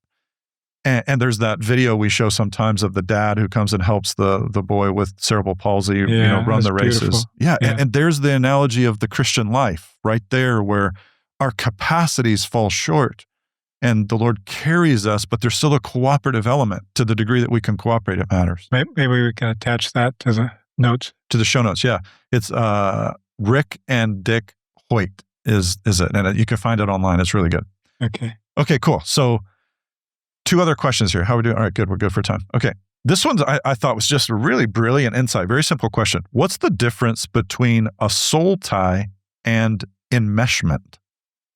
And there's that video we show sometimes of the dad who comes and helps the boy with cerebral palsy, run the races. Beautiful. Yeah. And there's the analogy of the Christian life right there, where our capacities fall short and the Lord carries us, but there's still a cooperative element. To the degree that we can cooperate, it matters. Maybe we can attach that to the notes. To the show notes, yeah. It's Rick and Dick Hoyt is it, and you can find it online. It's really good. Okay, cool. So 2 other questions here. How are we doing? All right, good. We're good for time. Okay. This one I thought was just a really brilliant insight. Very simple question. What's the difference between a soul tie and enmeshment?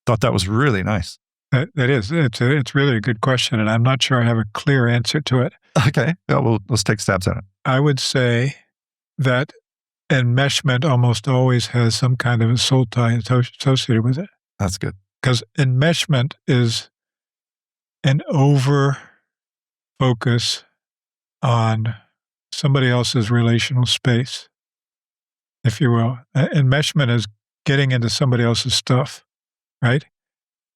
Thought that was really nice. That is. It's really a good question, and I'm not sure I have a clear answer to it. Okay. Well, let's take stabs at it. I would say that enmeshment almost always has some kind of a soul tie associated with it. That's good. Because enmeshment is an over-focus on somebody else's relational space, if you will. Enmeshment is getting into somebody else's stuff, right?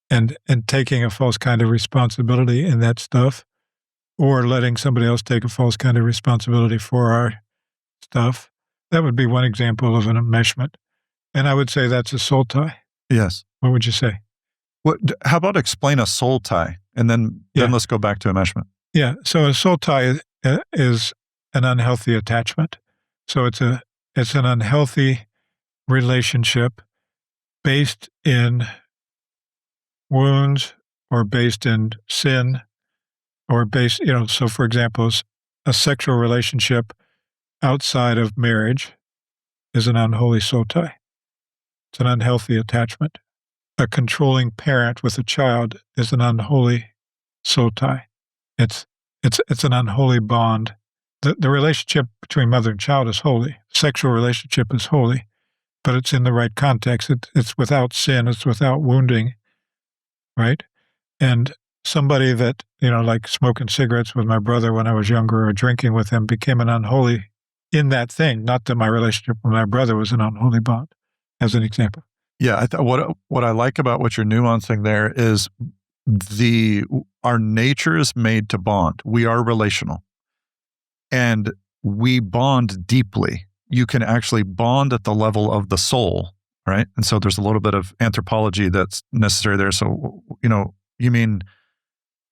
And taking a false kind of responsibility in that stuff, or letting somebody else take a false kind of responsibility for our stuff. That would be one example of an enmeshment. And I would say that's a soul tie. Yes. What would you say? How about explain a soul tie, and then let's go back to enmeshment. Yeah. So a soul tie is an unhealthy attachment. So it's an unhealthy relationship based in wounds or based in sin or based, so for example, a sexual relationship outside of marriage is an unholy soul tie. It's an unhealthy attachment. A controlling parent with a child is an unholy soul tie. It's an unholy bond. The relationship between mother and child is holy. Sexual relationship is holy, but it's in the right context. It's without sin. It's without wounding, right? And somebody that, like smoking cigarettes with my brother when I was younger or drinking with him became an unholy in that thing. Not that my relationship with my brother was an unholy bond, as an example. Yeah, what I like about what you're nuancing there is our nature is made to bond. We are relational, and we bond deeply. You can actually bond at the level of the soul, right? And so there's a little bit of anthropology that's necessary there. So, you mean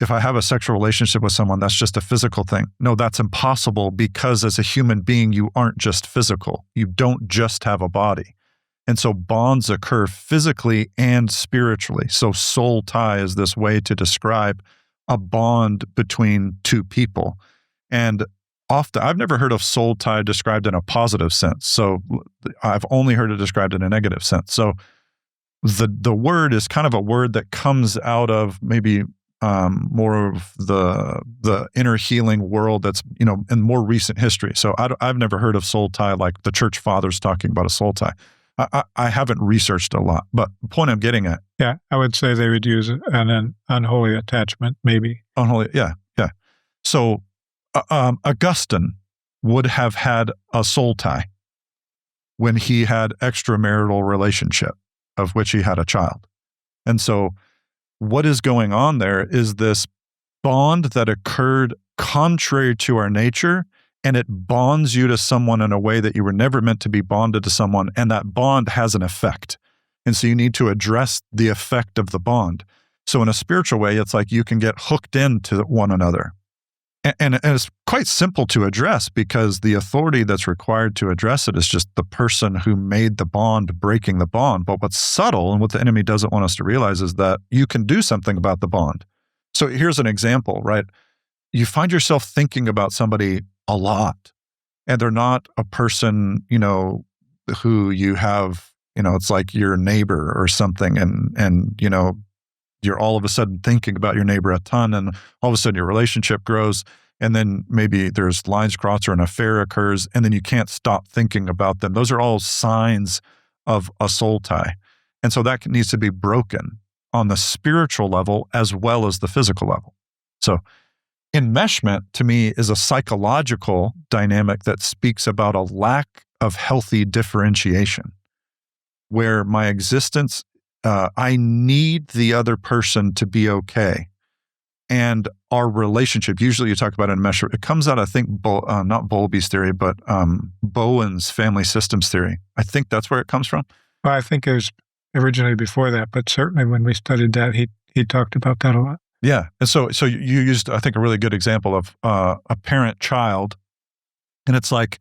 if I have a sexual relationship with someone, that's just a physical thing? No, that's impossible, because as a human being, you aren't just physical. You don't just have a body. And so bonds occur physically and spiritually. So soul tie is this way to describe a bond between two people. And often, I've never heard of soul tie described in a positive sense. So I've only heard it described in a negative sense. So the word is kind of a word that comes out of maybe more of the inner healing world that's, in more recent history. So I've never heard of soul tie like the church fathers talking about a soul tie. I haven't researched a lot, but the point I'm getting at. Yeah, I would say they would use an unholy attachment, maybe. Unholy, yeah. So Augustine would have had a soul tie when he had extramarital relationship, of which he had a child. And so what is going on there is this bond that occurred contrary to our nature, and it bonds you to someone in a way that you were never meant to be bonded to someone, and that bond has an effect. And so you need to address the effect of the bond. So in a spiritual way, it's like you can get hooked into one another. And it's quite simple to address, because the authority that's required to address it is just the person who made the bond breaking the bond. But what's subtle and what the enemy doesn't want us to realize is that you can do something about the bond. So here's an example, right? You find yourself thinking about somebody a lot, and they're not a person, who you have, it's like your neighbor or something. And you're all of a sudden thinking about your neighbor a ton, and all of a sudden your relationship grows, and then maybe there's lines crossed or an affair occurs, and then you can't stop thinking about them. Those are all signs of a soul tie. And so that needs to be broken on the spiritual level as well as the physical level. So enmeshment, to me, is a psychological dynamic that speaks about a lack of healthy differentiation, where my existence, I need the other person to be okay. And our relationship, usually you talk about enmeshment, it comes out, I think, not Bowlby's theory, but Bowen's family systems theory. I think that's where it comes from. Well, I think it was originally before that, but certainly when we studied that, he talked about that a lot. Yeah. And so you used, I think, a really good example of a parent-child. And it's like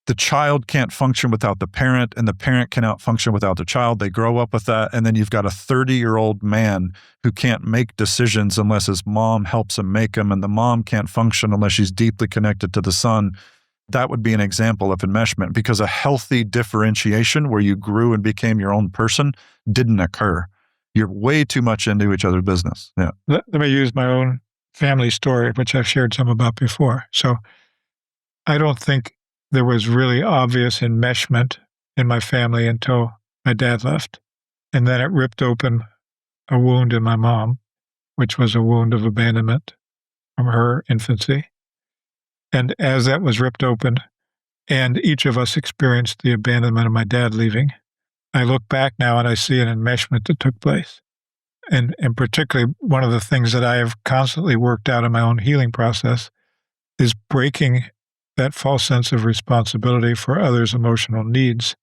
the child can't function without the parent, and the parent cannot function without the child. They grow up with that. And then you've got a 30-year-old man who can't make decisions unless his mom helps him make them. And the mom can't function unless she's deeply connected to the son. That would be an example of enmeshment, because a healthy differentiation where you grew and became your own person didn't occur. You're way too much into each other's business. Yeah. Let me use my own family story, which I've shared some about before. So I don't think there was really obvious enmeshment in my family until my dad left. And then it ripped open a wound in my mom, which was a wound of abandonment from her infancy. And as that was ripped open, and each of us experienced the abandonment of my dad leaving, I look back now and I see an enmeshment that took place. And particularly, one of the things that I have constantly worked out in my own healing process is breaking that false sense of responsibility for others' emotional needs.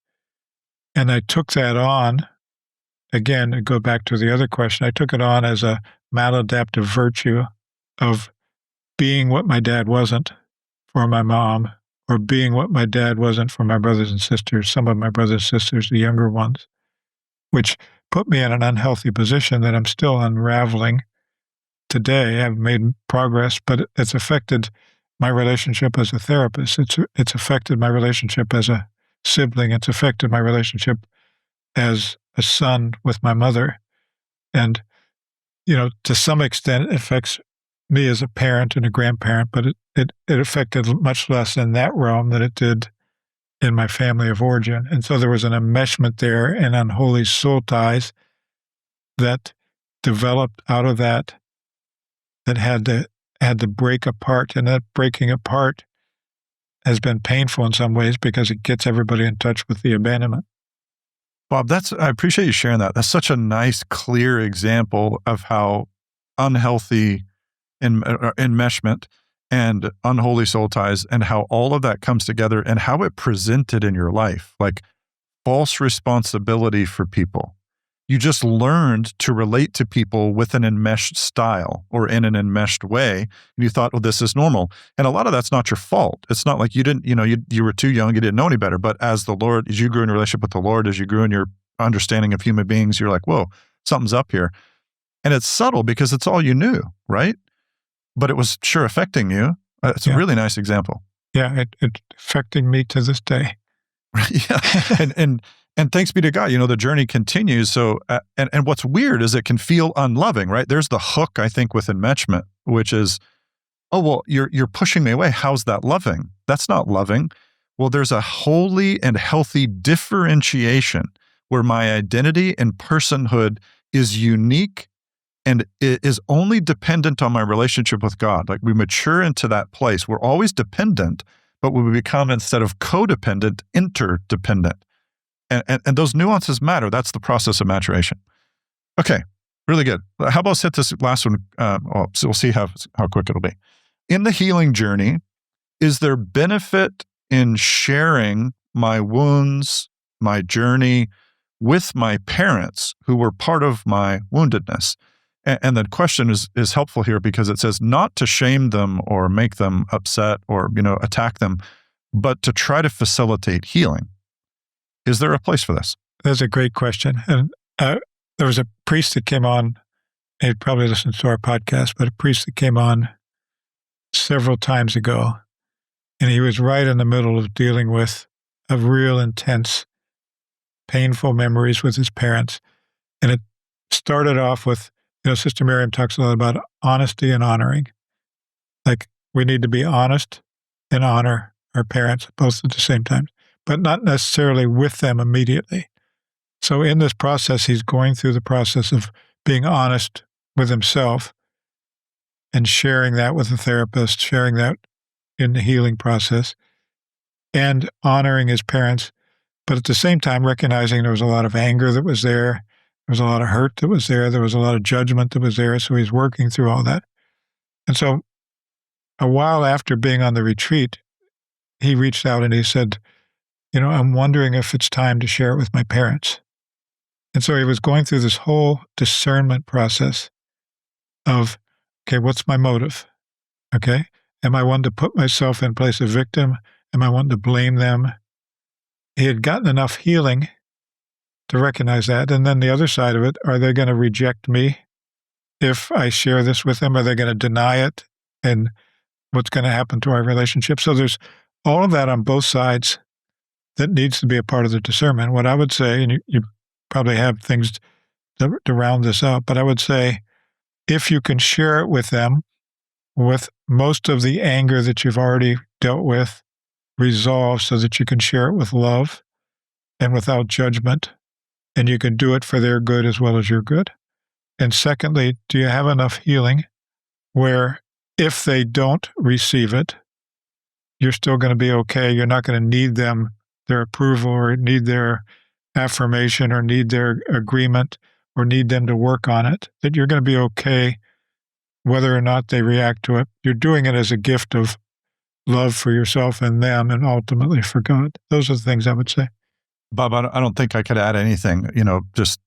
And I took that on, again, to go back to the other question, I took it on as a maladaptive virtue of being what my dad wasn't for my mom, or being what my dad wasn't for my brothers and sisters, some of my brothers and sisters, the younger ones, which put me in an unhealthy position that I'm still unraveling today. I've made progress, but it's affected my relationship as a therapist. It's affected my relationship as a sibling. It's affected my relationship as a son with my mother. And, to some extent, it affects me as a parent and a grandparent, but it affected much less in that realm than it did in my family of origin. And so there was an enmeshment there and unholy soul ties that developed out of that had to break apart. And that breaking apart has been painful in some ways because it gets everybody in touch with the abandonment. Bob, I appreciate you sharing that. That's such a nice, clear example of how unhealthy enmeshment and unholy soul ties, and how all of that comes together and how it presented in your life, like false responsibility for people. You just learned to relate to people with an enmeshed style or in an enmeshed way. And you thought, well, this is normal. And a lot of that's not your fault. It's not like you didn't, you were too young, you didn't know any better. But as you grew in a relationship with the Lord, as you grew in your understanding of human beings, you're like, whoa, something's up here. And it's subtle because it's all you knew, right? But it was sure affecting you. It's a really nice example. Yeah, it's affecting me to this day. Yeah, and thanks be to God, the journey continues. So, and what's weird is it can feel unloving, right? There's the hook, I think, with enmeshment, which is, oh, well, you're pushing me away. How's that loving? That's not loving. Well, there's a holy and healthy differentiation where my identity and personhood is unique and it is only dependent on my relationship with God. Like we mature into that place. We're always dependent, but we become, instead of codependent, interdependent. And those nuances matter. That's the process of maturation. Okay, really good. How about let's hit this last one? So we'll see how quick it'll be. In the healing journey, is there benefit in sharing my wounds, my journey with my parents who were part of my woundedness? And the question is helpful here because it says not to shame them or make them upset or attack them, but to try to facilitate healing. Is there a place for this? That's a great question. And there was a priest that came on, he probably listens to our podcast, but a priest that came on several times ago, and he was right in the middle of dealing with a real intense, painful memories with his parents. And it started off with, Sister Miriam talks a lot about honesty and honoring. Like we need to be honest and honor our parents both at the same time, but not necessarily with them immediately. So in this process, he's going through the process of being honest with himself and sharing that with a therapist, sharing that in the healing process, and honoring his parents, but at the same time recognizing there was a lot of anger that was there, there was a lot of hurt that was there was a lot of judgment that was there, so he's working through all that. And so a while after being on the retreat, he reached out and he said, I'm wondering if it's time to share it with my parents. And so he was going through this whole discernment process of, okay, what's my motive? Okay, am I one to put myself in place of victim? Am I one to blame them? He had gotten enough healing to recognize that. And then the other side of it, are they going to reject me if I share this with them? Are they going to deny it? And what's going to happen to our relationship? So there's all of that on both sides that needs to be a part of the discernment. What I would say, and you probably have things to round this up, but I would say if you can share it with them, with most of the anger that you've already dealt with resolved so that you can share it with love and without judgment, and you can do it for their good as well as your good. And secondly, do you have enough healing where if they don't receive it, you're still going to be okay. You're not going to need their approval or need their affirmation or need their agreement or need them to work on it, that you're going to be okay whether or not they react to it. You're doing it as a gift of love for yourself and them and ultimately for God. Those are the things I would say. Bob, I don't think I could add anything. Just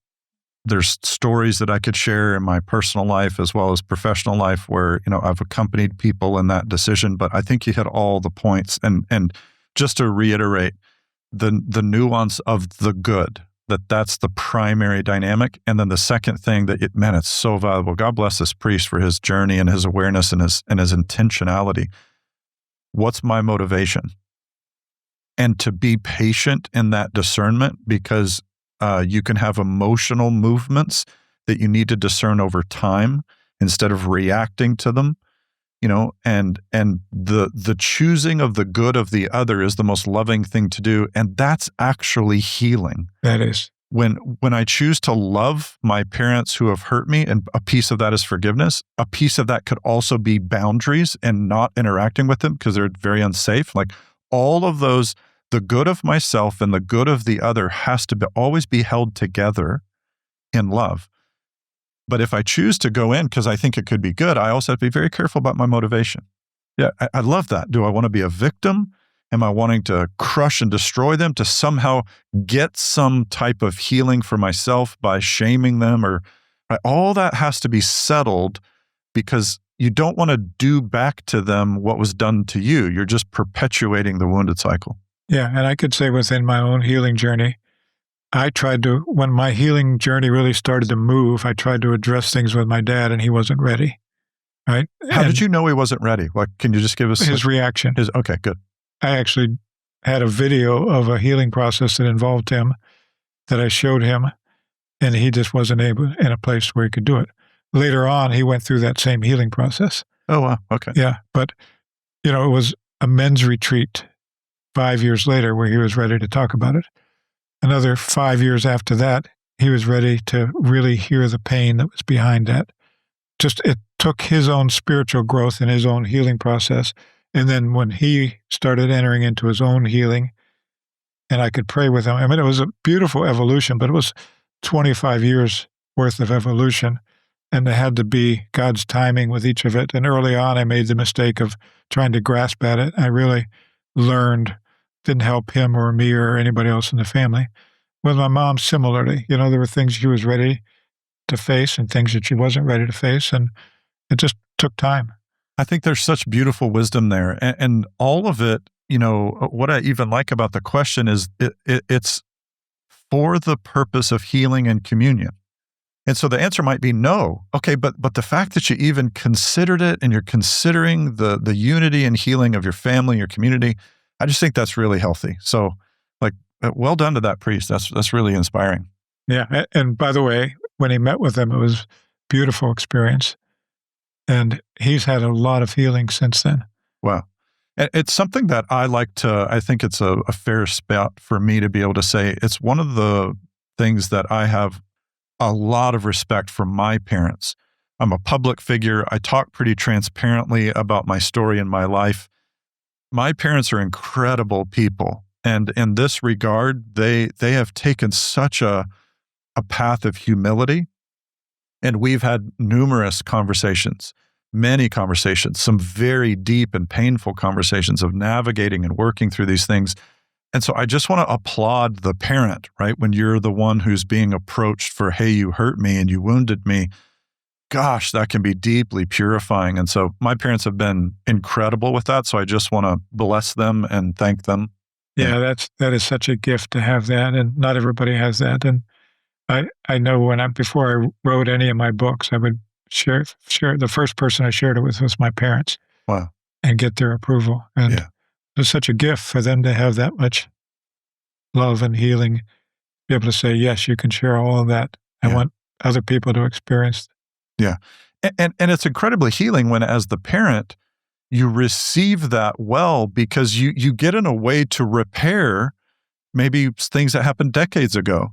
there's stories that I could share in my personal life as well as professional life where, I've accompanied people in that decision, but I think you hit all the points. And just to reiterate, the nuance of the good, that's the primary dynamic. And then the second thing it's so valuable. God bless this priest for his journey and his awareness and his intentionality. What's my motivation? And to be patient in that discernment, because you can have emotional movements that you need to discern over time instead of reacting to them. And the choosing of the good of the other is the most loving thing to do, and that's actually healing. That is. When I choose to love my parents who have hurt me, and a piece of that is forgiveness, a piece of that could also be boundaries and not interacting with them because they're very unsafe. Like all of those, the good of myself and the good of the other has to always be held together in love. But if I choose to go in because I think it could be good, I also have to be very careful about my motivation. Yeah, I love that. Do I want to be a victim? Am I wanting to crush and destroy them to somehow get some type of healing for myself by shaming them? Or all that has to be settled, because you don't want to do back to them what was done to you. You're just perpetuating the wounded cycle. Yeah, and I could say within my own healing journey, I tried to, when my healing journey really started to move, I tried to address things with my dad, and he wasn't ready. Right? How did you know he wasn't ready? Like, can you just give us his reaction? Okay, good. I actually had a video of a healing process that involved him that I showed him, and he just wasn't able in a place where he could do it. Later on, he went through that same healing process. Oh, wow. Okay. Yeah. But, it was a men's retreat 5 years later where he was ready to talk about it. Another 5 years after that, he was ready to really hear the pain that was behind that. Just it took his own spiritual growth and his own healing process. And then when he started entering into his own healing, and I could pray with him, it was a beautiful evolution, but it was 25 years worth of evolution. And there had to be God's timing with each of it. And early on, I made the mistake of trying to grasp at it. I really learned, didn't help him or me or anybody else in the family. With my mom, similarly, there were things she was ready to face and things that she wasn't ready to face. And it just took time. I think there's such beautiful wisdom there. And all of it, what I even like about the question is it's for the purpose of healing and communion. And so the answer might be no. Okay, but the fact that you even considered it and you're considering the unity and healing of your family, your community, I just think that's really healthy. So, well done to that priest. That's really inspiring. Yeah, and by the way, when he met with them, it was a beautiful experience. And he's had a lot of healing since then. Wow. It's something that I think it's a fair spot for me to be able to say. It's one of the things that I have a lot of respect for my parents. I'm a public figure. I talk pretty transparently about my story and my life. My parents are incredible people. And in this regard, they have taken such a path of humility. And we've had numerous conversations, many conversations, some very deep and painful conversations of navigating and working through these things. And so I just want to applaud the parent, right? When you're the one who's being approached for, hey, you hurt me and you wounded me. Gosh, that can be deeply purifying. And so my parents have been incredible with that. So I just want to bless them and thank them. Yeah, that is such a gift to have that. And not everybody has that. And I know before I wrote any of my books, I would share the first person I shared it with was my parents. Wow. And get their approval. And it was such a gift for them to have that much love and healing, be able to say, yes, you can share all of that. I want other people to experience. Yeah. And it's incredibly healing when, as the parent, you receive that well, because you get in a way to repair maybe things that happened decades ago.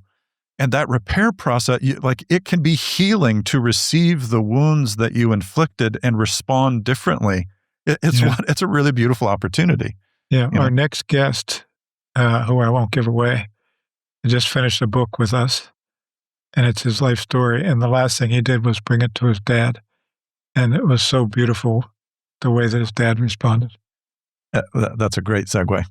And that repair process, it can be healing to receive the wounds that you inflicted and respond differently. It's a really beautiful opportunity. Yeah. Our next guest, who I won't give away, just finished a book with us, and it's his life story. And the last thing he did was bring it to his dad. And it was so beautiful the way that his dad responded. That's a great segue.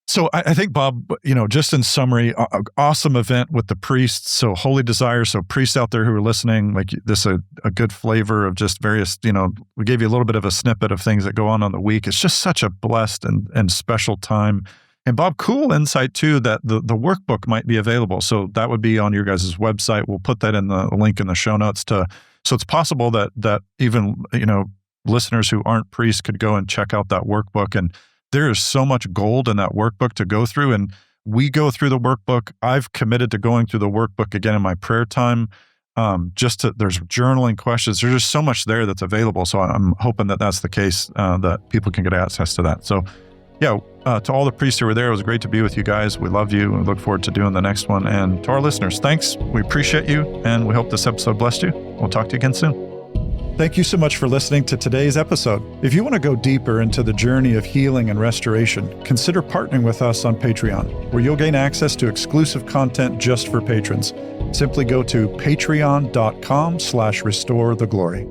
So I think, Bob, just in summary, awesome event with the priests. So Holy Desire. So priests out there who are listening, this a good flavor of just various, we gave you a little bit of a snippet of things that go on the week. It's just such a blessed and special time. And Bob, cool insight too, that the workbook might be available. So that would be on your guys' website. We'll put that in the link in the show notes so it's possible that even, listeners who aren't priests could go and check out that workbook. And there is so much gold in that workbook to go through. And we go through the workbook. I've committed to going through the workbook again in my prayer time. There's journaling questions. There's just so much there that's available. So I'm hoping that that's the case, that people can get access to that. So to all the priests who were there, it was great to be with you guys. We love you and we look forward to doing the next one. And to our listeners, thanks. We appreciate you. And we hope this episode blessed you. We'll talk to you again soon. Thank you so much for listening to today's episode. If you want to go deeper into the journey of healing and restoration, consider partnering with us on Patreon, where you'll gain access to exclusive content just for patrons. Simply go to patreon.com/restorethe glory.